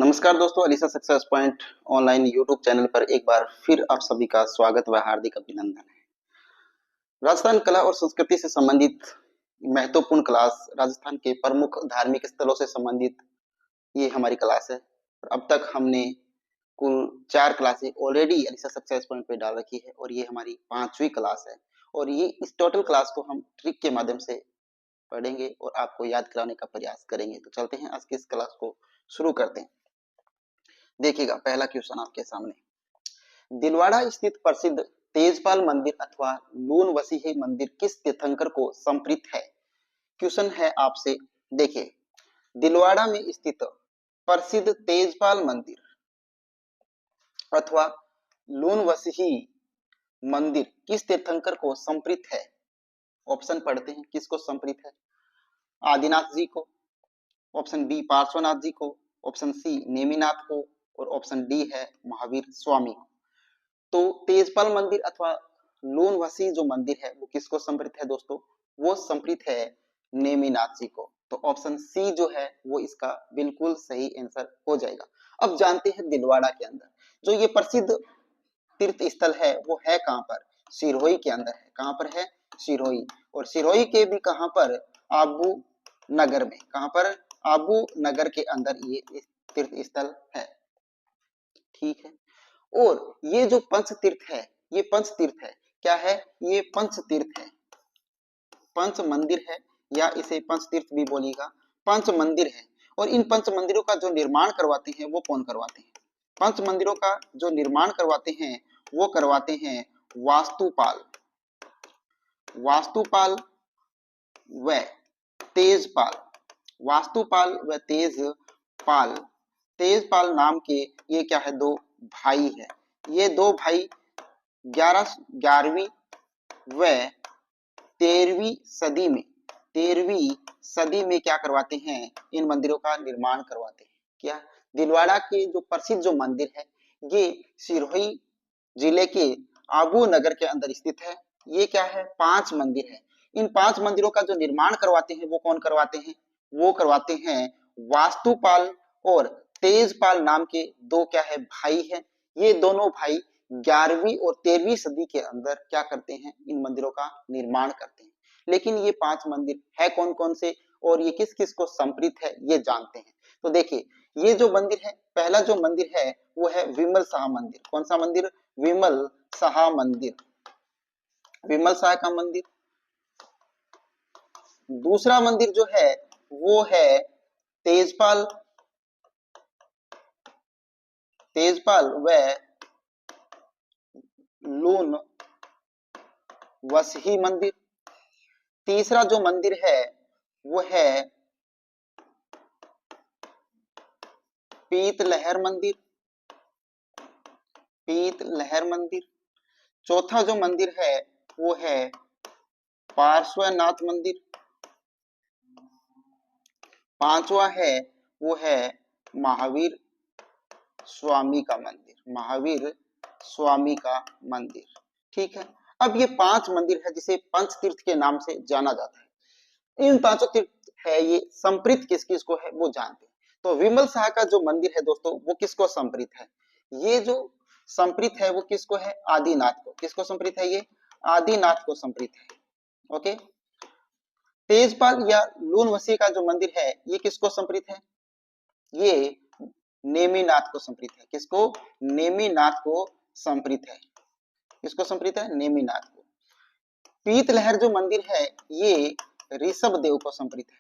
नमस्कार दोस्तों, Alisa success point online YouTube channel पर एक बार फिर आप सभी का स्वागत व हार्दिक अभिनंदन है। राजस्थान कला और संस्कृति से संबंधित महत्वपूर्ण क्लास, राजस्थान के प्रमुख धार्मिक स्थलों से संबंधित ये हमारी क्लास है। और अब तक हमने कुल 4 क्लासें ऑलरेडी अलीसा सक्सेस पॉइंट पे डाल रखी है और ये हमारी 5वीं क्लास है। और ये इस टोटल क्लास को हम ट्रिक के माध्यम से पढ़ेंगे और आपको याद कराने का प्रयास करेंगे। तो चलते हैं आज की इस क्लास को शुरू करते हैं। देखिएगा, पहला क्वेश्चन आपके सामने। दिलवाड़ा स्थित प्रसिद्ध तेजपाल मंदिर अथवा लून वसीही मंदिर किस तीर्थंकर को समर्पित है? क्वेश्चन है आपसे। देखिए, दिलवाड़ा में स्थित प्रसिद्ध तेजपाल मंदिर अथवा लून वसीही मंदिर किस तीर्थंकर को समर्पित है? ऑप्शन पढ़ते हैं, किसको समर्पित है? आदिनाथ जी को, ऑप्शन बी पार्श्वनाथ जी को, ऑप्शन सी नेमिनाथ को और ऑप्शन डी है महावीर स्वामी को। तो तेजपाल मंदिर अथवा लोनवसी जो मंदिर है वो किसको समर्पित है दोस्तों? वो समर्पित है नेमिनाथ जी को। तो ऑप्शन सी जो है वो इसका बिल्कुल सही आंसर हो जाएगा। अब जानते हैं दिलवाड़ा के अंदर जो ये प्रसिद्ध तीर्थ स्थल है वो है कहाँ पर? सिरोही के अंदर है। कहाँ पर है? सिरोही। और सिरोही के भी कहाँ पर? आबू नगर में। कहाँ पर? आबू नगर के अंदर ये तीर्थ स्थल है। ठीक है। और ये जो पंच तीर्थ है, ये पंच तीर्थ है। क्या है? ये पंच तीर्थ है, पंच मंदिर है, या इसे पंच तीर्थ भी बोलिएगा। पंच मंदिर है। और इन पंच मंदिरों का जो निर्माण करवाते हैं वो कौन करवाते हैं? पंच मंदिरों का जो निर्माण करवाते हैं वो करवाते हैं वास्तुपाल। वास्तुपाल व तेजपाल। वास्तुपाल व तेजपाल। तेजपाल नाम के ये क्या है? दो भाई है। ये दो भाई 11वीं व 13वीं सदी में क्या करवाते हैं? इन मंदिरों का निर्माण करवाते हैं। क्या? दिलवाड़ा के जो प्रसिद्ध जो मंदिर है ये सिरोही जिले के आबू नगर के अंदर स्थित है। ये क्या है? 5 मंदिर है। इन 5 मंदिरों का जो निर्माण करवाते हैं वो कौन करवाते हैं? वो करवाते हैं वास्तुपाल और तेजपाल नाम के दो क्या है? भाई है। ये दोनों भाई 11वीं और 13वीं सदी के अंदर क्या करते हैं? इन मंदिरों का निर्माण करते हैं। लेकिन ये 5 मंदिर है कौन कौन से और ये किस किस को समर्पित है ये जानते हैं। तो देखिए, ये जो मंदिर है, पहला जो मंदिर है वो है विमल शाह मंदिर। कौन सा मंदिर? विमल शाह मंदिर। विमल शाह का मंदिर। दूसरा मंदिर जो है वो है तेजपाल। तेजपाल व लून वसही मंदिर। तीसरा जो मंदिर है वो है पीतलहर मंदिर। पीतलहर मंदिर। चौथा जो मंदिर है वो है पार्श्वनाथ मंदिर। पांचवा है वो है महावीर स्वामी का मंदिर। महावीर स्वामी का मंदिर। ठीक है। अब ये 5 मंदिर है जिसे पंच तीर्थ के नाम से जाना जाता है। इन पांचों तीर्थ है ये समर्पित किस किस को है वो जानते हैं। तो विमल शाह का जो मंदिर है दोस्तों वो किसको समर्पित है? ये जो समर्पित है वो किसको है? आदिनाथ को। किसको समर्पित है? ये आदिनाथ को समर्पित है। ओके। तेजपाल या लूनवसी का जो मंदिर है ये किसको समर्पित है? ये नेमिनाथ को समर्पित है। किसको? नेमिनाथ को समर्पित है। किसको समर्पित है? नेमिनाथ को। पीतलहर जो मंदिर है ये ऋषभ देव को समर्पित है।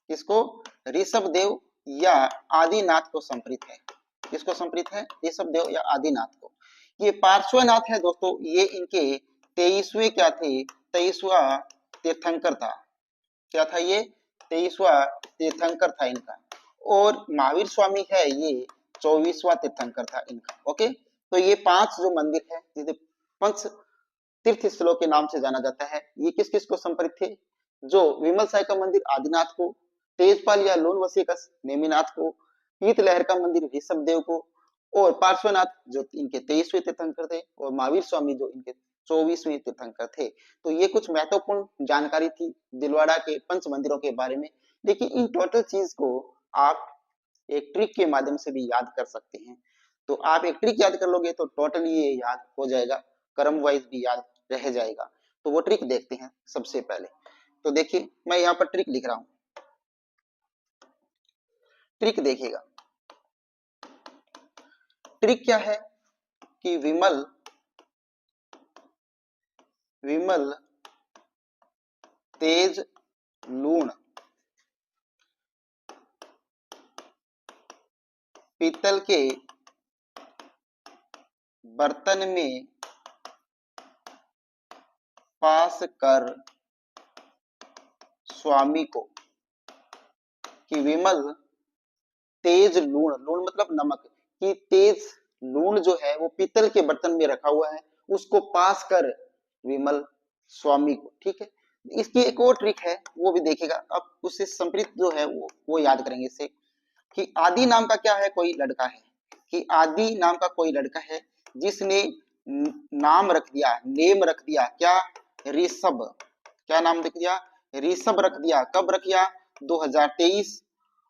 किसको? ऋषभ देव या आदिनाथ को समर्पित है। किसको समर्पित है? ऋषभ देव या आदिनाथ को। ये पार्श्वनाथ है दोस्तों, ये इनके 23वें क्या थे? 23वां तीर्थंकर था। क्या था ये? 23वां तीर्थंकर था इनका। और महावीर स्वामी है ये 24वां तीर्थंकर था इनका। ओके। तो ये 5 जो मंदिर है जिसे पंच तीर्थ स्थलों के नाम से जाना जाता है, ये किस किस को समर्पित थे? जो विमल साई का मंदिर आदिनाथ को, तेजपाल या लोनवसी का नेमिनाथ को, पीतलहर का मंदिर ऋषभ देव को, और पार्श्वनाथ जो इनके 23वें तीर्थंकर थे, और महावीर स्वामी जो इनके 24वें तीर्थंकर थे। तो ये कुछ महत्वपूर्ण जानकारी थी दिलवाड़ा के पंच मंदिरों के बारे में। देखिए, इन टोटल चीज को आप एक ट्रिक के माध्यम से भी याद कर सकते हैं। तो आप एक ट्रिक याद कर लोगे तो टोटली ये याद हो जाएगा, क्रम वाइज भी याद रह जाएगा। तो वो ट्रिक देखते हैं सबसे पहले। तो देखिए मैं यहाँ पर ट्रिक लिख रहा हूं, ट्रिक देखिएगा। ट्रिक क्या है कि विमल विमल तेज लूण पीतल के बर्तन में पास कर स्वामी को, कि विमल तेज लूण, लूण मतलब नमक, कि तेज लूण जो है वो पीतल के बर्तन में रखा हुआ है, उसको पास कर विमल स्वामी को। ठीक है, इसकी एक और ट्रिक है वो भी देखिएगा। अब उससे संप्रीत जो है वो याद करेंगे इससे, कि आदि नाम का क्या है, कोई लड़का है, कि आदि नाम का कोई लड़का है जिसने नाम रख दिया, नेम रख दिया क्या, ऋषभ। क्या नाम रख दिया, ऋषभ रख दिया। कब रख दिया, 2023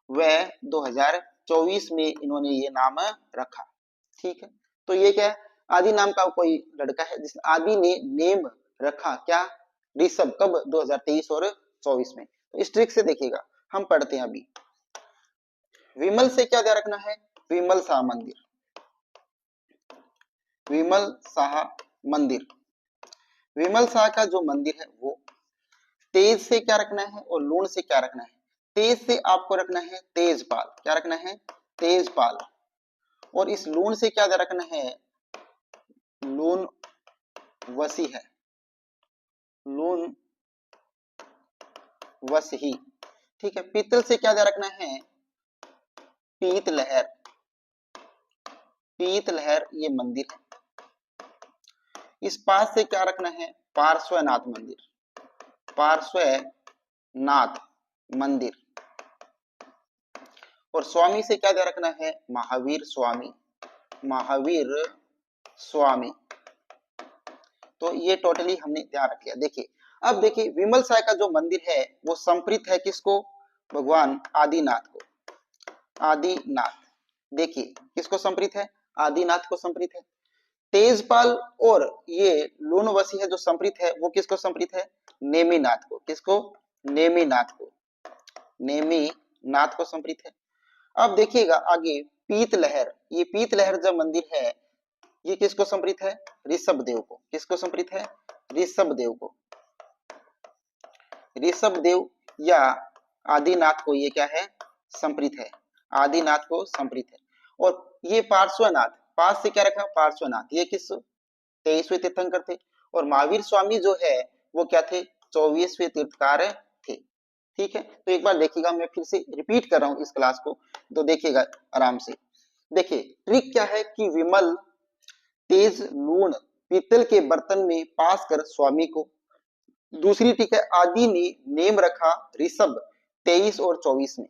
व 2024 में इन्होंने ये नाम रखा। ठीक है, तो ये क्या है, आदि नाम का कोई लड़का है जिस आदि ने नेम रखा क्या, ऋषभ। कब, 2023 और 24 में। तो इस ट्रिक से देखिएगा, हम पढ़ते हैं अभी। विमल से क्या ध्यान रखना है, विमल शाह मंदिर, विमल शाह मंदिर, विमल शाह का जो मंदिर है वो। तेज से क्या रखना है और लूण से क्या रखना है, तेज से आपको रखना है तेजपाल। क्या रखना है, तेजपाल। और इस लूण से क्या रखना है, लूण वसी है, लूण वसी। ठीक है, पीतल से क्या रखना है, पीत लहर, पीत लहर ये मंदिर है। इस पास से क्या रखना है, पार्श्वनाथ मंदिर, पार्श्वनाथ मंदिर। और स्वामी से क्या ध्यान रखना है, महावीर स्वामी, महावीर स्वामी। तो ये टोटली हमने ध्यान रख लिया। देखिए अब देखिए विमल साय का जो मंदिर है वो संप्रीत है किसको, भगवान आदिनाथ को, आदिनाथ। देखिए किसको संप्रीत है, आदिनाथ को संप्रीत है। तेजपाल और ये लूणवसी है जो संप्रीत है वो किसको संप्रीत है, नेमिनाथ को। किसको, नेमिनाथ को, नेमिनाथ को संप्रीत है। अब देखिएगा आगे पीत लहर, ये पीत लहर जो मंदिर है ये किसको संप्रीत है, ऋषभ देव को। किसको संप्रीत है, ऋषभ देव को, ऋषभ देव या आदिनाथ को ये क्या है, संप्रीत है, आदिनाथ को संप्रीत है। और ये पार्श्वनाथ, पास से क्या रखा, पार्श्वनाथ, ये किस 23वें तीर्थंकर थे। और महावीर स्वामी जो है वो क्या थे, 24वें तीर्थकार थे। ठीक है, तो एक बार देखिएगा, मैं फिर से रिपीट कर रहा हूं इस क्लास को, तो देखिएगा आराम से। देखिए ट्रिक क्या है कि विमल तेज लूण पीतल के बर्तन में पास कर स्वामी को। दूसरी ट्रिक है, आदि ने नेम रखा ऋषभ 23 और 24 में।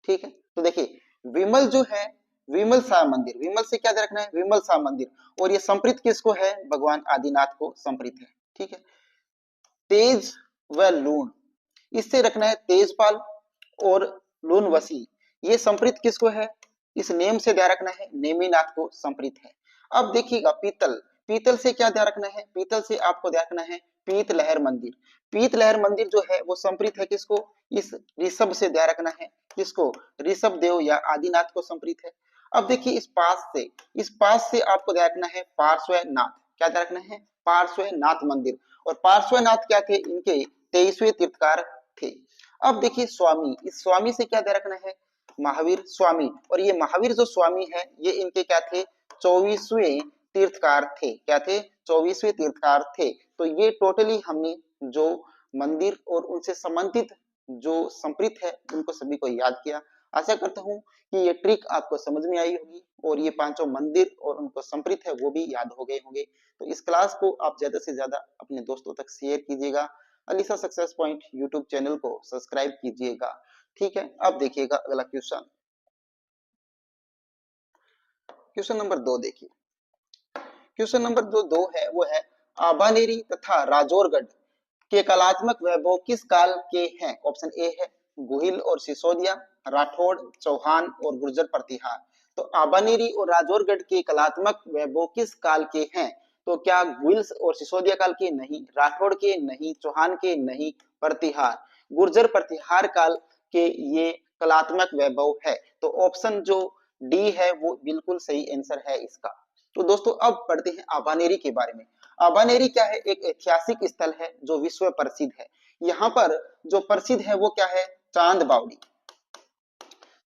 ठीक है, तो देखिए विमल जो है, विमल शाह मंदिर, विमल से क्या रखना है, विमल शाह मंदिर। और ये संप्रीत किसको है, भगवान आदिनाथ को संप्रीत है। ठीक है, तेज व लूण, इससे रखना है तेजपाल और लूणवसी, ये संप्रीत किसको है, इस नेम से ध्यान रखना है, नेमिनाथ को संप्रीत है। अब देखिएगा पीतल, पीतल से क्या ध्यान रखना है, पीतल से आपको ध्यान रखना है पीत लहर मंदिर। पीत लहर मंदिर जो है वो संप्रीत है किसको, इस ऋषभ से ध्यान रखना है, किसको, ऋषभ देव या आदिनाथ को संप्रीत है। अब देखिए इस पास से आपको ध्यान रखना है पार्श्वनाथ। क्या ध्यान रखना है, पार्श्वनाथ मंदिर। और पार्श्वनाथ क्या थे, इनके 23वें तीर्थकार थे। अब देखिए स्वामी, इस स्वामी से क्या ध्यान रखना है, महावीर स्वामी। और ये महावीर जो स्वामी है ये इनके क्या थे, 24वें तीर्थकार थे। क्या थे, 24वें तीर्थकार थे। तो ये टोटली हमने जो मंदिर और उनसे संबंधित जो संप्रीत है उनको सभी को याद किया। आशा करता हूँ कि ये ट्रिक आपको समझ में आई होगी और ये पांचों मंदिर और उनको संप्रीत है वो भी याद हो गए होंगे। तो इस क्लास को आप ज्यादा से ज्यादा अपने दोस्तों तक शेयर कीजिएगा। Alisa success point YouTube channel को सब्सक्राइब कीजिएगा। ठीक है, अब देखिएगा अगला क्वेश्चन, क्वेश्चन नंबर 2 देखिए। क्वेश्चन नंबर जो 2 है वो है, आबानेरी तथा राजौरगढ़ के कलात्मक वैभव किस काल के हैं। ऑप्शन ए है गुहिल और सिसोदिया, राठौड़, चौहान और गुर्जर प्रतिहार। तो आबानेरी और राजौरगढ़ के कलात्मक वैभव किस काल के हैं? तो क्या गुइल्स और सिसोदिया काल के? नहीं। राठौड़ के? नहीं। चौहान के? नहीं। प्रतिहार, गुर्जर प्रतिहार काल के ये कलात्मक वैभव है। तो ऑप्शन जो डी है वो बिल्कुल सही आंसर है इसका। तो दोस्तों अब पढ़ते हैं आबानेरी के बारे में। आबानेरी क्या है? एक ऐतिहासिक स्थल है जो विश्व प्रसिद्ध है। यहाँ पर जो प्रसिद्ध है वो क्या है? चांद बावड़ी।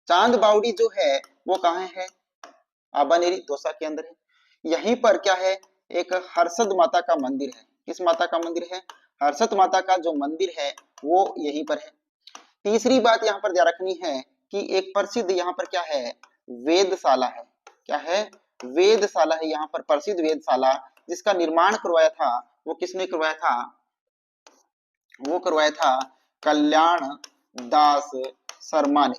चांद बावड़ी जो है वो कहाँ है? आबानेरी दौसा के अंदर है। यहीं पर क्या है? एक हर्षद माता का मंदिर है। किस माता का मंदिर है? हर्षद माता का जो मंदिर है वो यहीं पर है। तीसरी बात यहाँ पर ध्यान रखनी है कि एक प्रसिद्ध यहाँ पर क्या है? वेदशाला है। क्या है? वेदशाला है यहाँ पर, प्रसिद्ध वेदशाला, जिसका निर्माण करवाया था वो किसने करवाया था? वो करवाया था कल्याण दास शर्मा ने।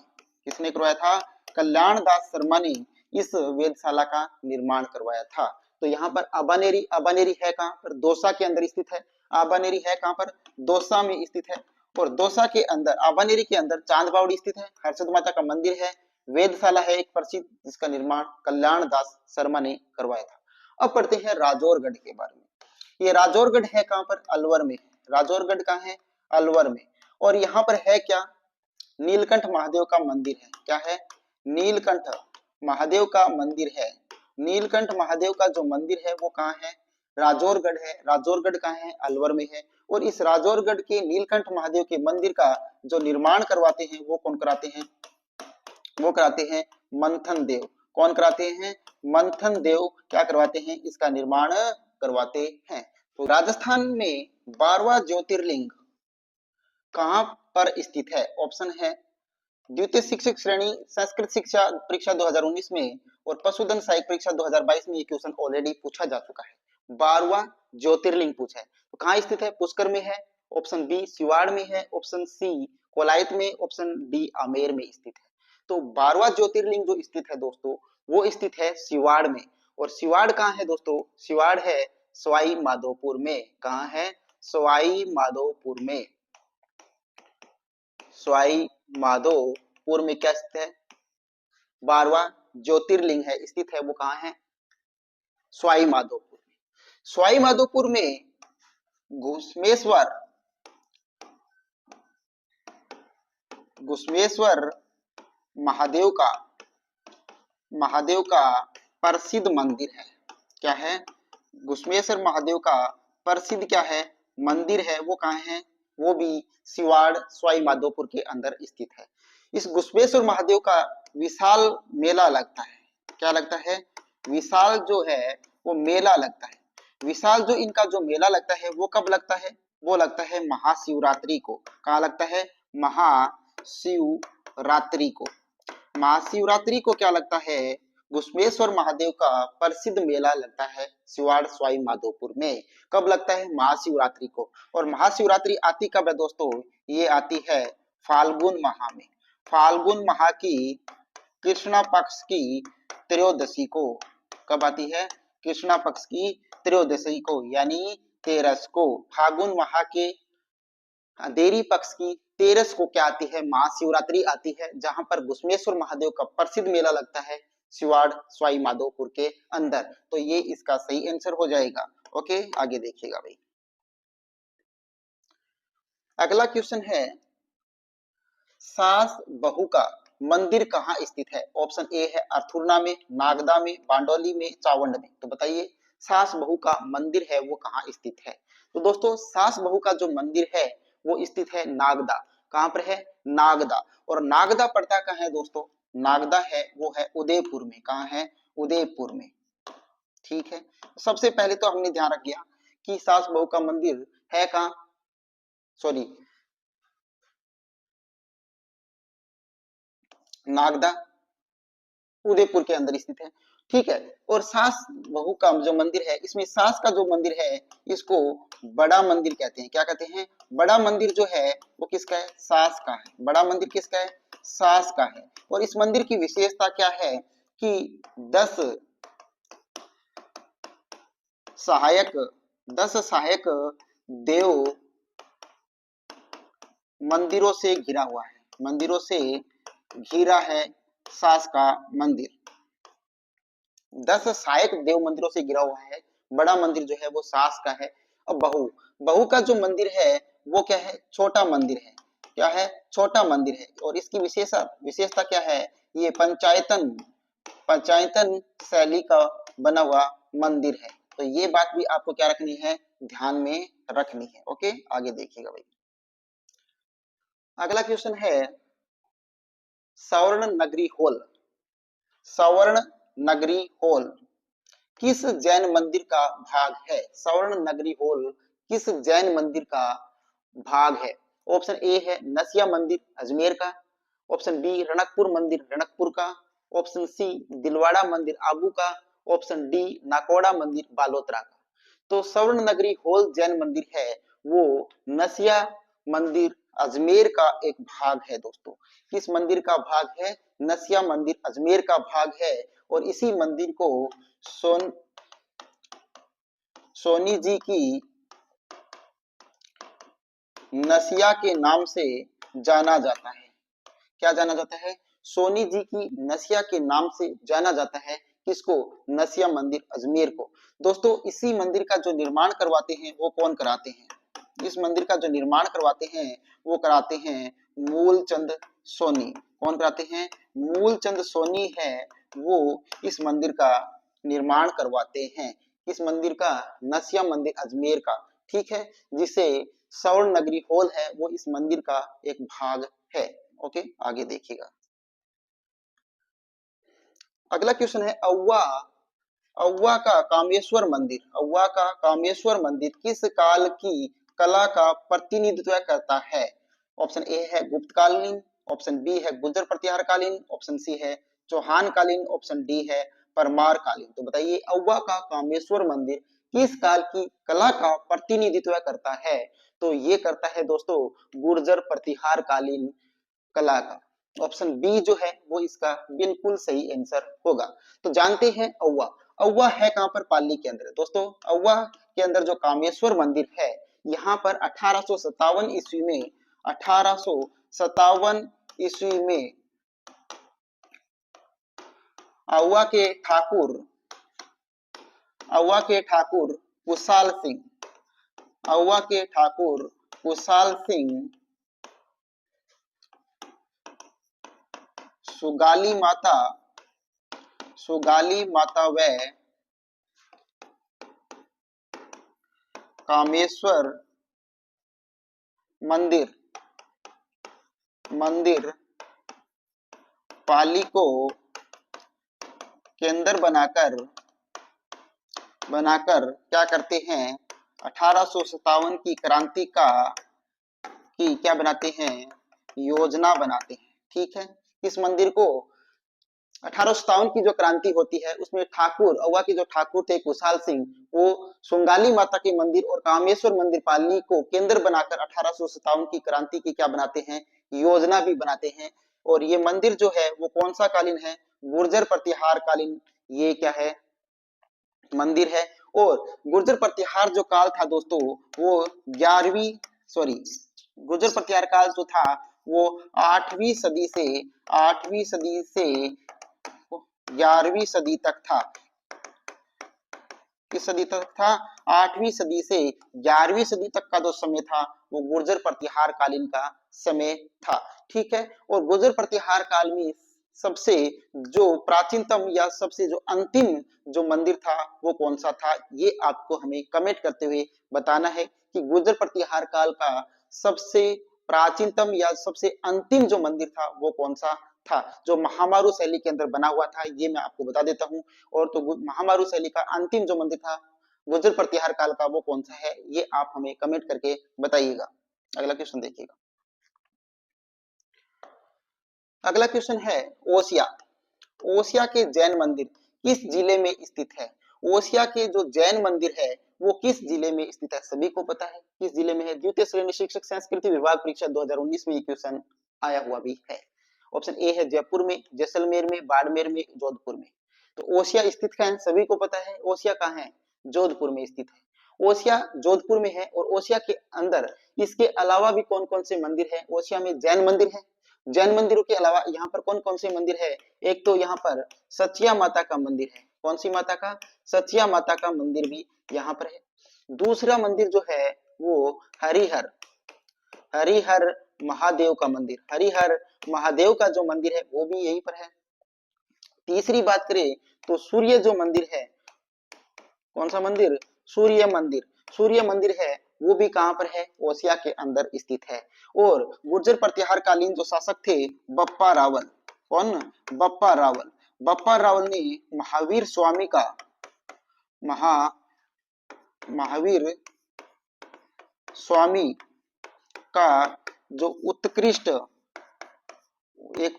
किसने करवाया था? कल्याण दास शर्मा ने इस वेदशाला का निर्माण करवाया था। तो यहाँ पर अबानेरी, अबानेरी है कहाँ पर? दौसा के अंदर स्थित है। अबानेरी है कहाँ पर? दौसा में स्थित है। और दौसा के अंदर, अबानेरी के अंदर चांद बावड़ी स्थित है, हर्षद माता का मंदिर है, वेदशाला है एक प्रसिद्ध, जिसका निर्माण कल्याण दास शर्मा ने करवाया था। अब पढ़ते हैं राजौरगढ़ के बारे में। ये राजौरगढ़ है कहाँ पर? अलवर में। राजौरगढ़ कहाँ है? अलवर में। और यहाँ पर है क्या? नीलकंठ महादेव का मंदिर है। क्या है? नीलकंठ महादेव का मंदिर है। नीलकंठ महादेव का जो मंदिर है वो कहाँ है? राजौरगढ़ है। राजौरगढ़ कहाँ है? अलवर में है। और इस राजौरगढ़ के नीलकंठ महादेव के मंदिर का जो निर्माण करवाते हैं वो कौन कराते हैं? वो कराते हैं मंथन देव। कौन कराते हैं? मंथन देव क्या करवाते हैं? इसका निर्माण करवाते हैं। तो राजस्थान में 12वां ज्योतिर्लिंग कहां पर स्थित है? ऑप्शन है द्वितीय शिक्षक श्रेणी संस्कृत शिक्षा परीक्षा 2019 में और पशुधन सहायक परीक्षा 2022 में ये क्वेश्चन ऑलरेडी पूछा जा चुका है। 12वां ज्योतिर्लिंग पूछा है तो कहाँ स्थित है? पुष्कर में है। ऑप्शन बी सिवाड़ में है। ऑप्शन सी कोलायत में। ऑप्शन डी आमेर में स्थित है। तो 12वां ज्योतिर्लिंग जो स्थित है दोस्तों वो स्थित है सिवाड़ में। और सिवाड़ कहाँ है दोस्तों? सिवाड़ है सवाई माधोपुर में। कहाँ है? सवाई माधोपुर में। सवाई माधोपुर में क्या स्थित है? 12वां ज्योतिर्लिंग है स्थित है वो कहाँ है? सवाई माधोपुर में। सवाई माधोपुर में घुश्मेश्वर, घुश्मेश्वर महादेव का प्रसिद्ध मंदिर है। क्या है? घुश्मेश्वर महादेव का प्रसिद्ध क्या है? मंदिर है वो कहाँ है? वो भी सिवाड़ सवाई माधोपुर के अंदर स्थित है। इस घुश्मेश्वर महादेव का विशाल मेला लगता है। क्या लगता है? विशाल जो है वो मेला लगता है। विशाल जो इनका जो मेला लगता है वो कब लगता है? वो लगता है महाशिवरात्रि को। कहाँ लगता है? महाशिवरात्रि को। महाशिवरात्रि को क्या लगता है? घुश्मेश्वर महादेव का प्रसिद्ध मेला लगता है सिवाड़ सवाई माधोपुर में। कब लगता है? महाशिवरात्रि को। और महाशिवरात्रि आती कब है दोस्तों? ये आती है फाल्गुन माह में। फाल्गुन माह की कृष्णा पक्ष की त्रयोदशी को। कब आती है? कृष्णा पक्ष की त्रयोदशी को, यानी 13 को। फाल्गुन माह के देरी पक्ष की 13 को क्या आती है? महाशिवरात्रि आती है, जहां पर घुश्मेश्वर महादेव का प्रसिद्ध मेला लगता है सिवाड़ सवाई माधोपुर के अंदर। तो ये इसका सही आंसर हो जाएगा। ओके, आगे देखिएगा भाई। अगला क्वेश्चन है सास बहू का मंदिर कहाँ स्थित है? ऑप्शन ए है अर्थुरना में, नागदा में, बांडोली में, चावंड में। तो बताइए सास बहू का मंदिर है वो कहाँ स्थित है? तो दोस्तों सास बहू का जो मंदिर है वो स्थित है नागदा। कहाँ पर है? नागदा। और नागदा पड़ता कहाँ है दोस्तों? नागदा है वो है उदयपुर में। कहाँ है? उदयपुर में। ठीक है, सबसे पहले तो हमने ध्यान रख दिया कि सास बहू का मंदिर है कहाँ? सॉरी, नागदा उदयपुर के अंदर स्थित है। ठीक है, और सास बहू का जो मंदिर है इसमें सास का जो मंदिर है इसको बड़ा मंदिर कहते हैं। क्या कहते हैं? बड़ा मंदिर जो है वो किसका है? सास का है। बड़ा मंदिर किसका है? सास का है। और इस मंदिर की विशेषता क्या है कि 10 सहायक 10 सहायक देव मंदिरों से घिरा हुआ है। मंदिरों से घिरा है सास का मंदिर। 10 सहायक देव मंदिरों से घिरा हुआ है। बड़ा मंदिर जो है वो सास का है। अब बहू, बहू का जो मंदिर है वो क्या है? छोटा मंदिर है। क्या है? छोटा मंदिर है। और इसकी विशेषता क्या है? ये पंचायतन पंचायतन शैली का बना हुआ मंदिर है। तो ये बात भी आपको क्या रखनी है? ध्यान में रखनी है। ओके, आगे देखिएगा भाई। अगला क्वेश्चन है स्वर्ण नगरी हॉल। स्वर्ण नगरी हॉल किस जैन मंदिर का भाग है? स्वर्ण नगरी हॉल किस जैन मंदिर का भाग है? ऑप्शन ए है नसिया मंदिर अजमेर का, ऑप्शन बी रणकपुर मंदिर रणकपुर का, ऑप्शन सी दिलवाड़ा मंदिर आबू का, ऑप्शन डी नाकोड़ा मंदिर बालोतरा का। तो स्वर्ण नगरी हॉल जैन मंदिर है वो नसिया मंदिर अजमेर का एक भाग है दोस्तों। किस मंदिर का भाग है? नसिया मंदिर अजमेर का भाग है। और इसी मंदिर को सोनी जी की नसिया के नाम से जाना जाता है। क्या जाना जाता है? सोनी जी की नसिया के नाम से जाना जाता है। किसको? नसिया मंदिर अजमेर को। दोस्तों इसी मंदिर का जो निर्माण करवाते हैं वो कौन कराते हैं? इस मंदिर का जो निर्माण करवाते हैं वो कराते हैं मूलचंद सोनी। कौन कराते हैं? मूलचंद सोनी है वो इस मंदिर का निर्माण करवाते हैं। इस मंदिर का? नसिया मंदिर अजमेर का। ठीक है, जिसे स्वर्ण नगरी हॉल है वो इस मंदिर का एक भाग है। ओके, आगे देखिएगा। अगला क्वेश्चन है औवा औवा का कामेश्वर मंदिर। औवा का कामेश्वर मंदिर किस काल की कला का प्रतिनिधित्व करता है? ऑप्शन ए है गुप्त कालीन, ऑप्शन बी है गुर्जर प्रतिहार कालीन, ऑप्शन सी है चौहान कालीन, ऑप्शन डी है परमार कालीन। तो बताइए औवा का कामेश्वर मंदिर किस काल की कला का प्रतिनिधित्व करता है? तो ये करता है दोस्तों गुर्जर प्रतिहार कालीन कला का। ऑप्शन बी जो है वो इसका बिल्कुल सही आंसर होगा। तो जानते हैं औवा, औवा है कहां पर? पाली के अंदर। दोस्तों औवा के अंदर जो कामेश्वर मंदिर है यहाँ पर 1857 ईस्वी में 1857 ईस्वी में औवा के ठाकुर औवा के ठाकुर कुशाल सिंह औवा के ठाकुर कुशाल सिंह सुगाली माता व कामेश्वर मंदिर पाली को केंद्र बनाकर क्या करते हैं? 1857 की क्रांति की क्या बनाते हैं? योजना बनाते हैं। ठीक है, इस मंदिर को 1857 की जो क्रांति होती है उसमें ठाकुर औवा के जो ठाकुर थे कुशाल सिंह वो सुंगाली माता के मंदिर और कामेश्वर मंदिर पाली को केंद्र बनाकर 1857 की क्रांति की क्या बनाते हैं? योजना भी बनाते हैं। और ये मंदिर जो है वो कौन सा कालीन है? गुर्जर प्रतिहार कालीन ये क्या है? मंदिर है। और गुर्जर प्रतिहार जो काल था दोस्तों वो 11वीं गुर्जर प्रतिहार काल जो था वो 8वीं सदी से 11वीं सदी तक था। किस सदी तक था? 8वीं सदी से 11वीं सदी तक का जो समय था वो गुर्जर प्रतिहार कालीन का समय था। ठीक है, और गुर्जर प्रतिहार काल में सबसे जो प्राचीनतम या सबसे जो अंतिम जो मंदिर था वो कौन सा था? ये आपको हमें कमेंट करते हुए बताना है कि गुर्जर प्रतिहार काल का सबसे प्राचीनतम या सबसे अंतिम जो मंदिर था वो कौन सा था, जो महामारू शैली के अंदर बना हुआ था। ये मैं आपको बता देता हूँ। और तो महामारू शैली का अंतिम जो मंदिर था गुर्जर प्रतिहार काल का वो कौन सा है, ये आप हमें कमेंट करके बताइएगा। अगला क्वेश्चन देखिएगा। अगला क्वेश्चन है ओसिया। ओसिया के जैन मंदिर किस जिले में स्थित है? ओसिया के जो जैन मंदिर है वो किस जिले में स्थित है? सभी को पता है किस जिले में है। द्वितीय श्रेणी शिक्षक संस्कृति विभाग परीक्षा 2019 में ये क्वेश्चन आया हुआ भी है। ऑप्शन ए है जयपुर में, जैसलमेर में, बाड़मेर में, जोधपुर में। तो ओसिया स्थित कहाँ है? सभी को पता है ओसिया कहाँ है? जोधपुर में स्थित है। ओसिया जोधपुर में है। और ओसिया के अंदर इसके अलावा भी कौन कौन से मंदिर है? ओसिया में जैन मंदिर है, जैन मंदिरों के अलावा यहाँ पर कौन कौन से मंदिर है? एक तो यहाँ पर सचिया माता का मंदिर है। कौन सी माता का? सचिया माता का मंदिर भी यहाँ पर है। दूसरा मंदिर जो है वो हरिहर हरिहर महादेव का मंदिर, हरिहर महादेव का जो मंदिर है वो भी यहीं पर है। तीसरी बात करें तो सूर्य जो मंदिर है, कौन सा मंदिर? सूर्य मंदिर। सूर्य मंदिर है वो भी कहां पर है? ओसिया के अंदर स्थित है। और गुर्जर प्रतिहार कालीन जो शासक थे बप्पा रावल, कौन? बप्पा रावल। बप्पा रावल ने महावीर स्वामी का महावीर स्वामी का जो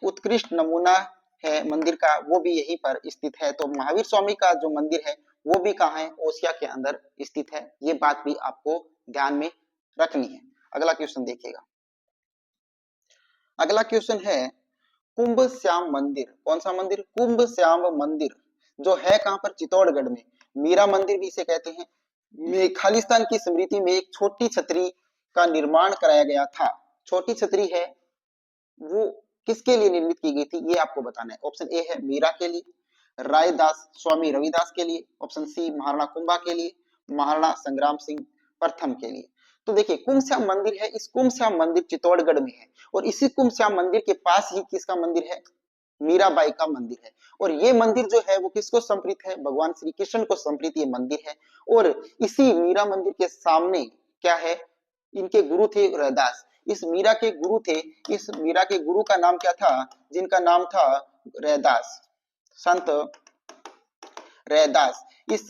उत्कृष्ट नमूना है मंदिर का वो भी यहीं पर स्थित है। तो महावीर स्वामी का जो मंदिर है वो भी कहाँ है? ओसिया के अंदर स्थित है। ये बात भी आपको ध्यान में रखनी है। अगला क्वेश्चन देखिएगा। अगला क्वेश्चन है कुंभ श्याम मंदिर। कौन सा मंदिर? कुंभ श्याम मंदिर जो है कहां पर? चित्तौड़गढ़ में। मीरा मंदिर भी इसे कहते हैं। खालिस्तान की स्मृति में एक छोटी छतरी का निर्माण कराया गया था। छोटी छतरी है वो किसके लिए निर्मित की गई थी ये आपको बताना है। ऑप्शन ए है मीरा के लिए, रायदास स्वामी रविदास के लिए, ऑप्शन सी महाराणा कुंभा के लिए, महाराणा संग्राम सिंह प्रथम के लिए। तो देखिए कुंभ मंदिर है, इस कुंभ मंदिर चित्तौड़गढ़ में है और इसी कुंभ मंदिर के पास ही किसका मंदिर है? मीराबाई का मंदिर है। और ये मंदिर जो है वो किसको समर्पित है? भगवान श्री कृष्ण को समर्पित ये मंदिर है। और इसी मीरा मंदिर के सामने क्या है? इनके गुरु थे रैदास। इस मीरा के गुरु थे, इस मीरा के गुरु का नाम क्या था? जिनका नाम था रैदास, संत रैदास। इस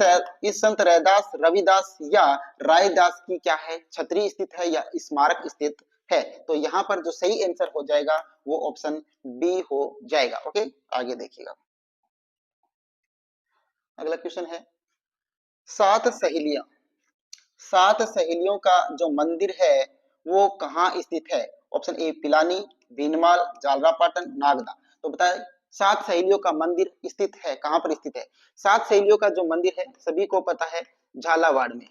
संत रैदास, रविदास या रायदास की क्या है? छतरी स्थित है या स्मारक स्थित है। तो यहाँ पर जो सही आंसर हो जाएगा वो ऑप्शन बी हो जाएगा। ओके, आगे देखिएगा। अगला क्वेश्चन है सात सहेलियां। सात सहेलियों का जो मंदिर है वो कहाँ स्थित है? Option A Pilani, Bhinmal, Jhalrapatan, Nagda. तो बताए सात सहेलियों का मंदिर स्थित है कहां पर स्थित है? सात सहेलियों का जो मंदिर है सभी को पता है झालावाड़ में।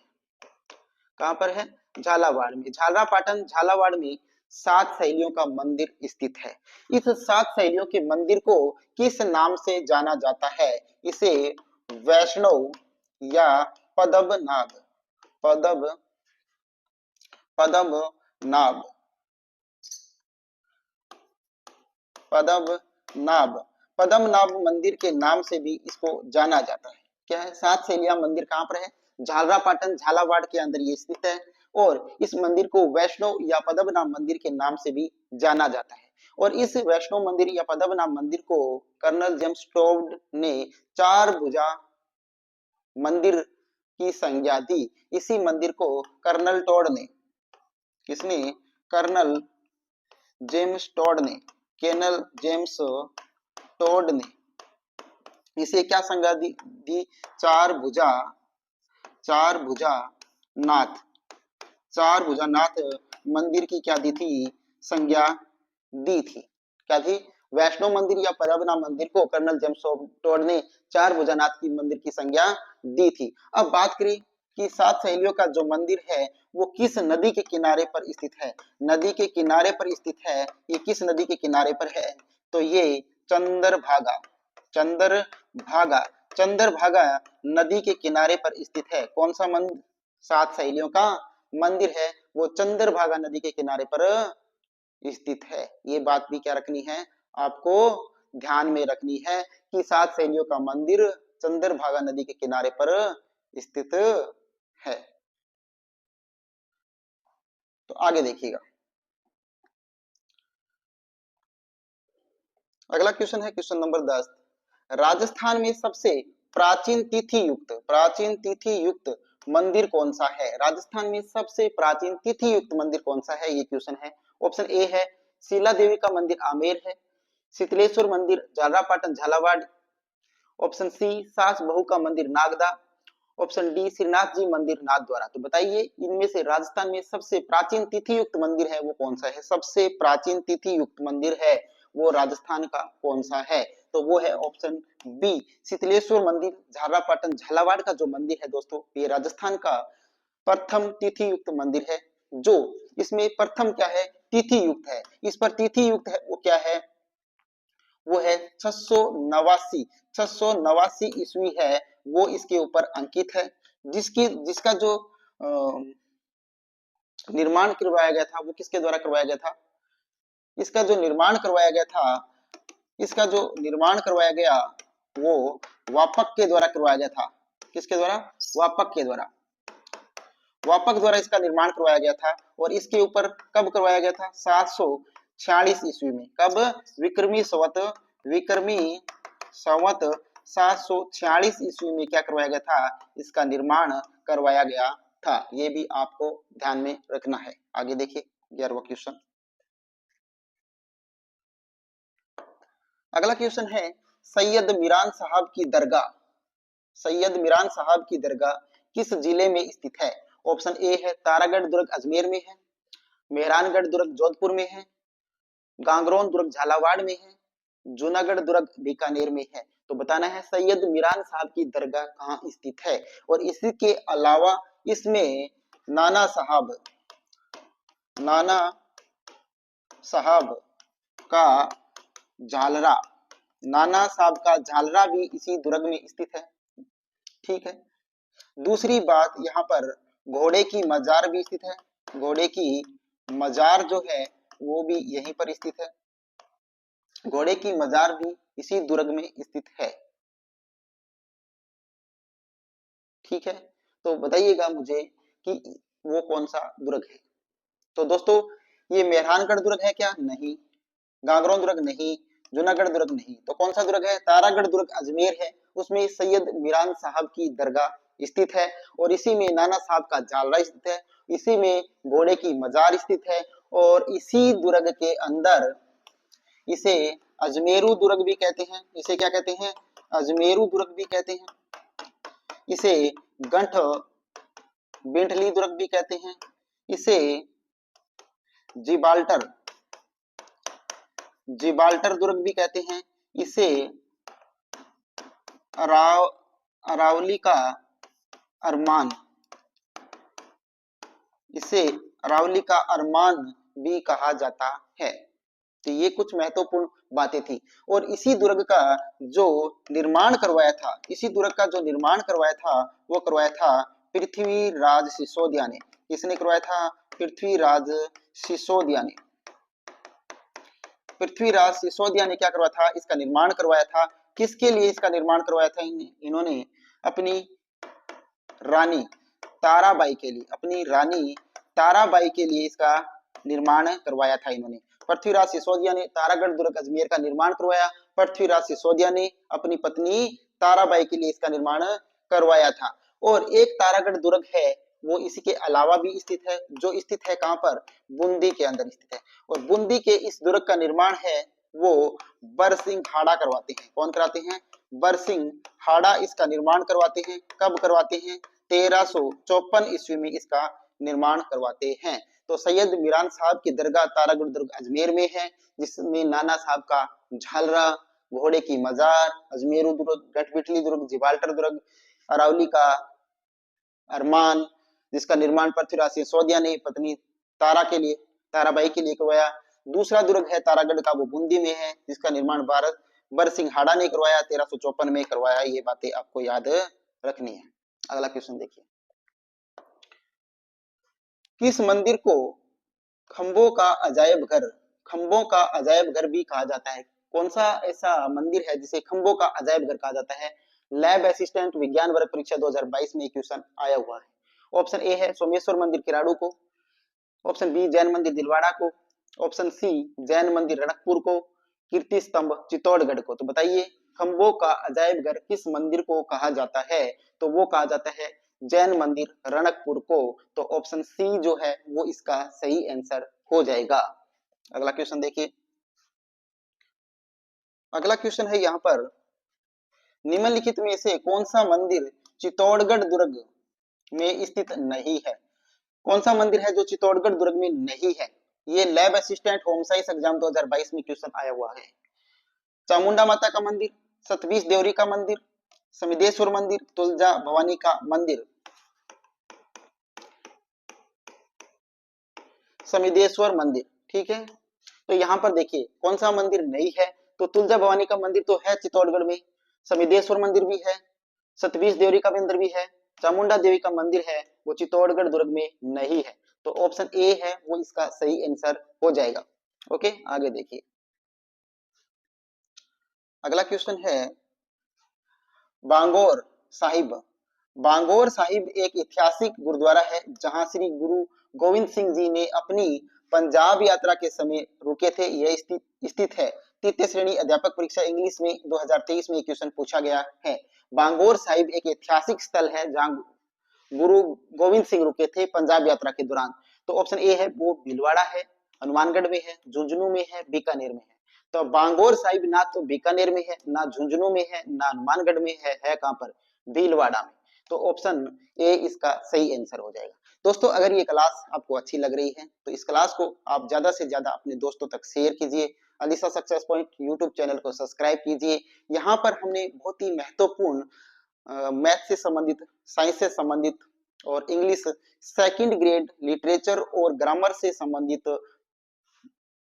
कहां पर है? झालावाड़ में। झालरापाटन झालावाड़ में सात सहेलियों का मंदिर स्थित है। इस सात सहेलियों के मंदिर को किस नाम से जाना जाता है? इसे वैष्णव या पद्मनाभ पद्मनाभ पद्मनाभ पद्मनाभ मंदिर के नाम से भी इसको जाना जाता है। क्या है? सात सहेलियां मंदिर कहां पर है? झालरापाटन झालावाड़ के अंदर ये स्थित है और इस मंदिर को वैष्णव या पद्मनाभ मंदिर के नाम से भी जाना जाता है। और इस वैष्णव मंदिर या पद्मनाभ मंदिर को कर्नल जेम्स टोड ने चार भुजा मंदिर की संज्ञा दी। इसी मंदिर को कर्नल टोड ने, किसने? कर्नल जेम्स टोड ने, कर्नल जेम्स टोड ने इसे क्या संज्ञा दी? चार भुजा नाथ, चार भुजा नाथ मंदिर की क्या दी थी? संज्ञा दी थी। क्या थी? वैष्णव मंदिर या पद्मनाभ मंदिर को कर्नल जेम्स टोड ने चार भुजानाथ की मंदिर की संज्ञा दी थी। अब बात करें कि सात सहेलियों का जो मंदिर है वो किस नदी के किनारे पर स्थित है? नदी के किनारे पर स्थित है। ये किस नदी के किनारे पर है? तो ये चंद्रभागा चंद्रभागा नदी के किनारे पर स्थित है। कौन सा मंदिर? सात सहेलियों का मंदिर है वो चंद्रभागा नदी के किनारे पर स्थित है। ये बात भी क्या रखनी है? आपको ध्यान में रखनी है कि सात सहेलियों का मंदिर चंद्रभागा नदी के किनारे पर स्थित है। तो आगे देखिएगा। अगला क्वेश्चन है क्वेश्चन नंबर 10। राजस्थान में सबसे प्राचीन तिथि युक्त मंदिर कौन सा है? राजस्थान में सबसे प्राचीन तिथि युक्त मंदिर कौन सा है? ये क्वेश्चन है। ऑप्शन ए है शीला देवी का मंदिर आमेर है, शीतलेश्वर मंदिर झालरापाटन झालावाड़, ऑप्शन सी सास बहू का मंदिर नागदा, ऑप्शन डी श्रीनाथ जी मंदिर नाथद्वारा। तो बताइए इनमें से राजस्थान में सबसे प्राचीन तिथि युक्त मंदिर है वो कौन सा है? सबसे प्राचीन तिथि युक्त मंदिर है वो राजस्थान का कौन सा है? तो वो है ऑप्शन बी शीतलेश्वर मंदिर झालरापाटन झालावाड़ का जो मंदिर है दोस्तों ये राजस्थान का प्रथम तिथि युक्त मंदिर है। जो इसमें प्रथम क्या है? तिथि युक्त है, इस पर तिथि युक्त है, वो क्या है, वो है 689, 689 ईस्वी है, वो इसके ऊपर अंकित है। जिसका जो निर्माण करवाया गया था वो किसके द्वारा करवाया गया था, इसका जो निर्माण करवाया गया था, इसका जो निर्माण करवाया गया वो वापक के द्वारा करवाया गया था। किसके द्वारा, वापक के द्वारा, वापक द्वारा इसका निर्माण करवाया गया था। और इसके ऊपर कब करवाया गया था, 746 ईस्वी में। कब, विक्रमी संवत 746 ईस्वी में क्या करवाया गया था, इसका निर्माण करवाया गया था। ये भी आपको ध्यान में रखना है। आगे देखिए 11वां क्वेश्चन। अगला क्वेश्चन है, सैयद मीरान साहब की दरगाह, सैयद मीरान साहब की दरगाह किस जिले में स्थित है। ऑप्शन ए है तारागढ़ दुर्ग अजमेर में है, मेहरानगढ़ दुर्ग जोधपुर में है, गांगरोन दुर्ग झालावाड़ में है, जूनागढ़ दुर्ग बीकानेर में है। तो बताना है सैयद मीरान साहब की दरगाह कहाँ स्थित है। और इसी के अलावा इसमें नाना साहब का झालरा, नाना साहब का झालरा भी इसी दुर्ग में स्थित है। ठीक है। दूसरी बात, यहाँ पर घोड़े की मजार भी स्थित है, घोड़े की मजार जो है वो भी यहीं पर स्थित है, घोड़े की मजार भी इसी दुर्ग में स्थित है। ठीक है, तो बताइएगा मुझे कि वो कौन सा दुर्ग है। तो दोस्तों ये मेहरानगढ़ दुर्ग है क्या, नहीं। गागरोन दुर्ग नहीं, जूनागढ़ दुर्ग नहीं, तो कौन सा दुर्ग है, तारागढ़ दुर्ग अजमेर है, उसमें सैयद मीरान साहब की दरगाह स्थित है। और इसी में नाना साहब का झालरा स्थित है, इसी में घोड़े की मजार स्थित है। और इसी दुर्ग के अंदर इसे अजमेरू दुर्ग भी कहते हैं, इसे क्या कहते हैं, अजमेरू दुर्ग भी कहते हैं, इसे गंठ बिंठली दुर्ग भी कहते हैं, इसे जिबाल्टर जिबाल्टर दुर्ग भी कहते हैं, इसे अरावली का अरमान, इसे अरावली का अरमान भी कहा जाता है। तो ये कुछ महत्वपूर्ण बातें थी। और इसी दुर्ग का जो निर्माण करवाया था, इसी दुर्ग का जो निर्माण करवाया था वो करवाया था पृथ्वीराज सिसोदिया ने। किसने करवाया था, पृथ्वीराज सिसोदिया ने। पृथ्वीराज सिसोदिया ने क्या करवाया था, इसका निर्माण करवाया था। किसके लिए इसका निर्माण करवाया था इन्होंने, अपनी रानी ताराबाई के लिए, अपनी रानी ताराबाई के लिए इसका निर्माण करवाया था इन्होंने। पृथ्वीराज सिसोदिया ने तारागढ़ दुर्ग अजमेर का निर्माण करवाया, पृथ्वीराज सिसोदिया ने अपनी पत्नी ताराबाई के लिए इसका निर्माण करवाया था। और एक तारागढ़ दुर्ग है वो इसी के अलावा भी स्थित है, जो स्थित है कहां पर, बूंदी के अंदर स्थित है। और बूंदी के इस दुर्ग का निर्माण है वो बरसिंह हाड़ा करवाते हैं। कौन कराते हैं, बरसिंह हाड़ा इसका निर्माण करवाते हैं। कब करवाते हैं, 1354 ईस्वी में इसका निर्माण करवाते हैं। तो सैयद मीरान साहब की दरगाह तारागढ़ दुर्ग अजमेर में है, जिसमें नाना साहब का झालरा, घोड़े की मजार, अजमेरू दुर्ग, गठबिटली दुर्ग, जिबाल्टर दुर्ग, अरावली का अरमान, जिसका निर्माण पृथ्वीराज सिसोदिया ने पत्नी तारा के लिए, ताराबाई के लिए करवाया। दूसरा दुर्ग है तारागढ़ का, वो बूंदी में है, जिसका निर्माण भारत बरसिंह हाड़ा ने करवाया, 1354 में करवाया। ये बातें आपको याद रखनी है। अगला क्वेश्चन देखिए, किस मंदिर को खंभों का अजायब घर, खंभों का अजायब घर भी कहा जाता है। कौन सा ऐसा मंदिर है जिसे खंभों का अजायब घर कहा जाता है। लैब असिस्टेंट विज्ञान वर्ग परीक्षा 2022 में क्वेश्चन आया हुआ है। ऑप्शन ए है सोमेश्वर मंदिर किराड़ू को, ऑप्शन बी जैन मंदिर दिलवाड़ा को, ऑप्शन सी जैन मंदिर रणकपुर को, कीर्ति स्तंभ चित्तौड़गढ़ को। तो बताइए खंभों का अजायब घर किस मंदिर को कहा जाता है। तो वो कहा जाता है जैन मंदिर रणकपुर को। तो ऑप्शन सी जो है वो इसका सही आंसर हो जाएगा। अगला क्वेश्चन देखिए, अगला क्वेश्चन है यहाँ पर, निम्नलिखित में से कौन सा मंदिर चित्तौड़गढ़ दुर्ग में स्थित नहीं है। कौन सा मंदिर है जो चित्तौड़गढ़ दुर्ग में नहीं है। ये lab assistant home science exam 2022 में क्वेश्चन आया हुआ है। चामुंडा माता का मंदिर, सतबीज देवरी का मंदिर, समिदेश्वर मंदिर, तुलजा भवानी का मंदिर। समिदेश्वर मंदिर, ठीक है। तो यहाँ पर देखिए कौन सा मंदिर नहीं है, तो तुलजा भवानी का मंदिर तो है चित्तौड़गढ़ में, समिदेश्वर मंदिर भी है, सतबीज देवरी का मंदिर भी है, चामुंडा देवी का मंदिर है, वो चित्तौड़गढ़ दुर्ग में नहीं है। तो ऑप्शन ए है वो इसका सही आंसर हो जाएगा। ओके, आगे देखिए। अगला क्वेश्चन है बांगोर साहिब। बांगोर साहिब एक ऐतिहासिक गुरुद्वारा है जहां श्री गुरु गोविंद सिंह जी ने अपनी पंजाब यात्रा के समय रुके थे। यह स्थित है। तृतीय श्रेणी अध्यापक परीक्षा इंग्लिश में 2023 में एक क्वेश्चन पूछा गया है। बांगोर साहिब एक ऐतिहासिक स्थल है जहां गुरु गोविंद सिंह रुके थे पंजाब यात्रा के दौरान। तो ऑप्शन ए है वो भीलवाड़ा है, हनुमानगढ़ में है, झुंझुनू में है, बीकानेर में है। तो बांगोर साहिब ना तो बीकानेर में है, ना झुंझुनू में है, ना हनुमानगढ़ में है कहां पर? भीलवाड़ा में। तो ऑप्शन ए इसका सही आंसर हो जाएगा। दोस्तों अगर ये क्लास आपको अच्छी लग रही है तो इस क्लास को आप ज्यादा से ज्यादा अपने दोस्तों तक शेयर कीजिए। Alisa success point YouTube channel को सब्सक्राइब कीजिए। यहाँ पर हमने बहुत ही महत्वपूर्ण मैथ से संबंधित, साइंस से संबंधित और इंग्लिश सेकंड ग्रेड लिटरेचर और ग्रामर से संबंधित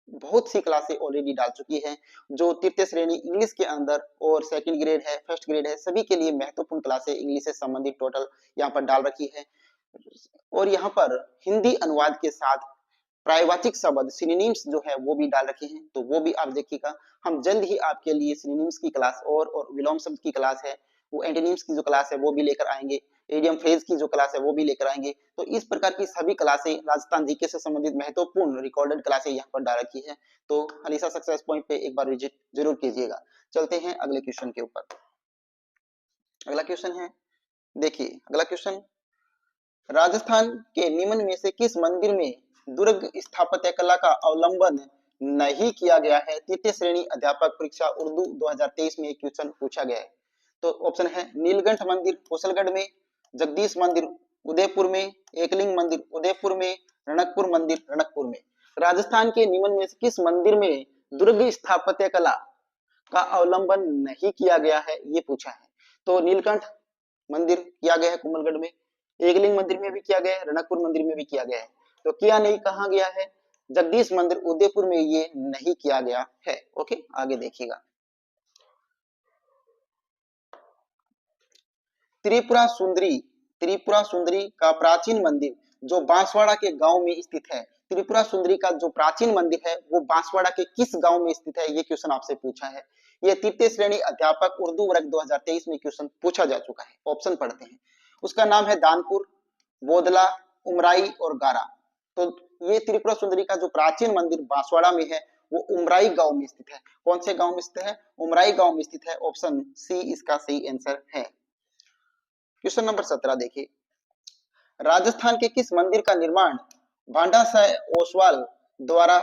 बहुत सी क्लासें ऑलरेडी डाल चुकी है, जो तृतीय श्रेणी इंग्लिश के अंदर और सेकंड ग्रेड है, फर्स्ट ग्रेड है, सभी के लिए महत्वपूर्ण क्लासें इंग्लिश से संबंधित टोटल यहाँ पर डाल रखी है। और यहाँ पर हिंदी अनुवाद के साथ प्रायवाचिक शब्द सिनोनिम्स जो है वो भी डाल रखे हैं, तो वो भी आप देखिएगा। हम जल्द ही आपके लिए सिनोनिम्स की क्लास और विलोम शब्द की क्लास है, वो एंटोनिम्स की जो क्लास है वो भी लेकर आएंगे, इडियम फ्रेज की जो क्लास है वो भी लेकर आएंगे। तो इस प्रकार की सभी क्लासें राजस्थान जीके से संबंधित महत्वपूर्ण रिकॉर्डेड क्लासें यहाँ पर डाल रखी है। तो अलीसा सक्सेस पॉइंट पे एक बार विजिट जरूर कीजिएगा। चलते हैं अगले क्वेश्चन के ऊपर। अगला क्वेश्चन है, देखिए अगला क्वेश्चन, राजस्थान के निम्न में से किस मंदिर में दुर्ग स्थापत्य कला का अवलंबन नहीं किया गया है? तृतीय श्रेणी अध्यापक परीक्षा उर्दू 2023 में एक क्वेश्चन पूछा गया है। तो ऑप्शन है नीलकंठ मंदिर कुशलगढ़ में, जगदीश मंदिर उदयपुर में, एकलिंग मंदिर उदयपुर में, रणकपुर मंदिर रणकपुर में। राजस्थान के निम्न में से किस मंदिर में दुर्ग स्थापत्य कला का अवलंबन नहीं किया गया है, ये पूछा है। तो नीलकंठ मंदिर किया गया है कुमलगढ़ में, एकलिंग मंदिर में भी किया गया है, रणकपुर मंदिर में भी किया गया है। तो किया नहीं कहा गया है? जगदीश मंदिर उदयपुर में ये नहीं किया गया है। ओके, आगे देखिएगा। त्रिपुरा सुंदरी, त्रिपुरा सुंदरी का प्राचीन मंदिर जो बांसवाड़ा के गांव में स्थित है, त्रिपुरा सुंदरी का जो प्राचीन मंदिर है वो बांसवाड़ा के किस गांव में स्थित है, ये क्वेश्चन आपसे पूछा है। ये तृतीय श्रेणी अध्यापक उर्दू वर्ग 2023 में क्वेश्चन पूछा जा चुका है। ऑप्शन पढ़ते हैं। उसका नाम है दानपुर, बोदला, उमराई और गारा। तो ये त्रिपुरा सुंदरी का जो प्राचीन मंदिर बांसवाड़ा में है वो उमराई गांव में स्थित है। कौन से गांव में स्थित है? उमराई गांव में स्थित है। ऑप्शन सी इसका सही आंसर है। क्वेश्चन नंबर 17 देखिए, राजस्थान के किस मंदिर का निर्माण भांडा शाह ओसवाल द्वारा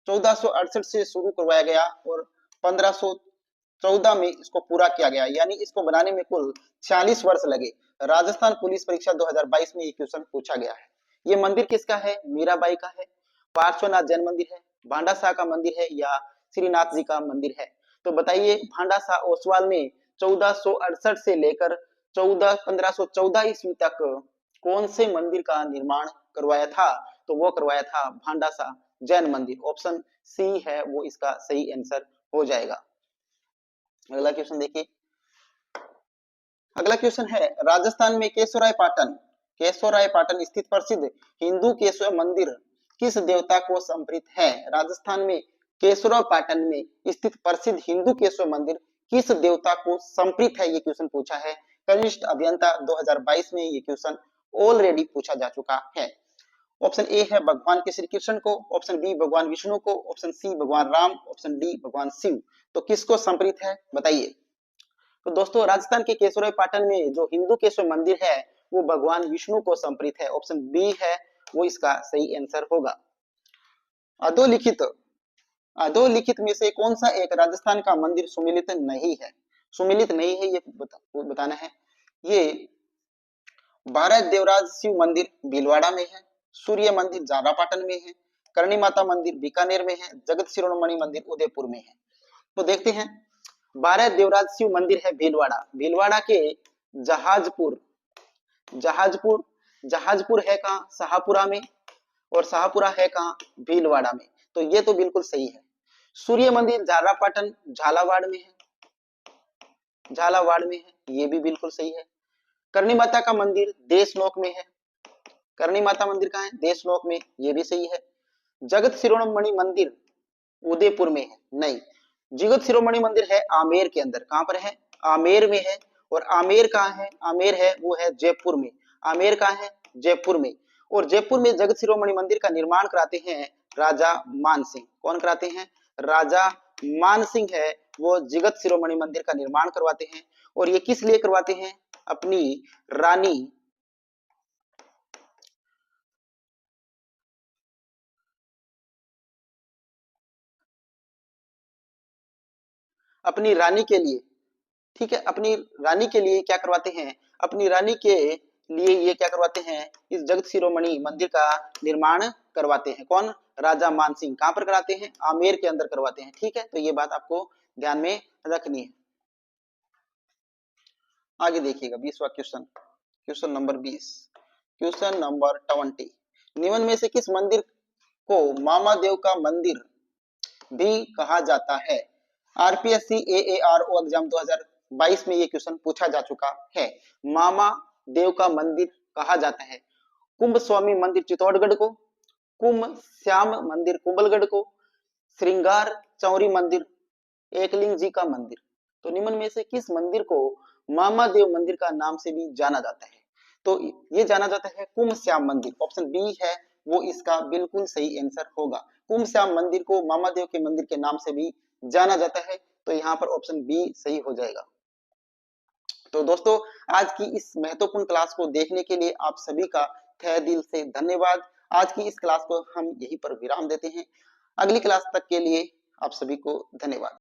1468 से शुरू करवाया गया और 1514 में इसको पूरा किया गया, यानी इसको बनाने में कुल 46 वर्ष लगे। राजस्थान पुलिस परीक्षा 2022 में ये क्वेश्चन पूछा गया है। ये मंदिर किसका है? मीराबाई का है, पार्श्वनाथ जैन मंदिर है, भांडा शाह का मंदिर है या श्रीनाथ जी का मंदिर है? तो बताइए, भांडा शाह ओसवाल ने 1468 से लेकर 1514 ईस्वी तक कौन से मंदिर का निर्माण करवाया था? तो वो करवाया था भांडा शाह जैन मंदिर। ऑप्शन सी है वो इसका सही आंसर हो जाएगा। अगला क्वेश्चन देखिए। अगला क्वेश्चन है, राजस्थान में केशवराय पाटन स्थित प्रसिद्ध हिंदू केशव मंदिर किस देवता को समर्पित है? राजस्थान में केशवराय पाटन में स्थित प्रसिद्ध हिंदू केशव मंदिर किस देवता को समर्पित है, ये क्वेश्चन पूछा है। कनिष्ठ अभियंता 2022 में ये क्वेश्चन ऑलरेडी पूछा जा चुका है। ऑप्शन ए है भगवान के श्री कृष्ण को, ऑप्शन बी भगवान विष्णु को, ऑप्शन सी भगवान राम, ऑप्शन डी भगवान शिव। तो किसको समर्पित है बताइए? तो दोस्तों राजस्थान के केशवराय पाटन में जो हिंदू केशव मंदिर है वो भगवान विष्णु को समर्पित है। ऑप्शन बी है वो इसका सही आंसर होगा। अधोलिखित में से कौन सा एक राजस्थान का मंदिर सुमिलित नहीं है? सुमिलित नहीं है ये बताना है। ये भारत देवराज शिव मंदिर भीलवाड़ा में है, सूर्य मंदिर झालापाटन में है, करणी माता मंदिर बीकानेर में है, जगत शिरोमणि मंदिर उदयपुर में है। तो देखते हैं। भारत देवराज शिव मंदिर है भीलवाड़ा के जहाजपुर जहाजपुर है कहाँ? शाहपुरा में, और शाहपुरा है कहाँ? भीलवाड़ा में। तो ये तो बिल्कुल सही है। सूर्य मंदिर झालापाटन झालावाड़ में है, झालावाड़ में है, ये भी बिल्कुल सही है। करणी माता का मंदिर देशनोक में है, करणी माता मंदिर कहाँ है, देशनोक में, ये भी सही है। जगत शिरोमणि मंदिर उदयपुर में है, नहीं, जगत शिरोमणि मंदिर है आमेर के अंदर, कहां पर है, आमेर में है। और आमेर कहाँ है, आमेर है वो है जयपुर में, आमेर कहाँ है, जयपुर में। और जयपुर में जगत शिरोमणि मंदिर का निर्माण कराते हैं राजा मानसिंह, कौन कराते हैं, राजा मानसिंह है वो जगत शिरोमणि मंदिर का निर्माण करवाते हैं। और ये किस लिए करवाते हैं, अपनी रानी अपनी रानी के लिए, ठीक है, अपनी रानी के लिए क्या करवाते हैं, अपनी रानी के लिए ये क्या करवाते हैं, इस जगत शिरोमणि मंदिर का निर्माण करवाते हैं, कौन, राजा मानसिंह। कहां पर कराते हैं, आमेर के अंदर करवाते हैं, ठीक है, तो ये बात आपको ध्यान में रखनी है। आगे देखिएगा 20वां question, question number 20, question number 20, निम्न में से किस मंदिर को मामा देव का मंदिर भी कहा जाता है। आरपीएससी एएआरओ एग्जाम 2022 में ये क्वेश्चन पूछा जा चुका है। मामा देव का मंदिर कहा जाता है, कुंभ स्वामी मंदिर चित्तौड़गढ़ को, कुंभ श्याम मंदिर कुंभलगढ़ को, श्रृंगार चौरी मंदिर एकलिंग जी का मंदिर। तो निम्न में से किस मंदिर को मामा देव मंदिर का नाम से भी जाना जाता है, तो ये जाना जाता है कुंभ श्याम मंदिर, ऑप्शन बी है वो इसका बिल्कुल सही आंसर होगा। कुंभ श्याम मंदिर को मामा देव के मंदिर के नाम से भी जाना जाता है, तो यहाँ पर ऑप्शन बी सही हो जाएगा। तो दोस्तों आज की इस महत्वपूर्ण क्लास को देखने के लिए आप सभी का तहे दिल से धन्यवाद। आज की इस क्लास को हम यहीं पर विराम देते हैं। अगली क्लास तक के लिए आप सभी को धन्यवाद।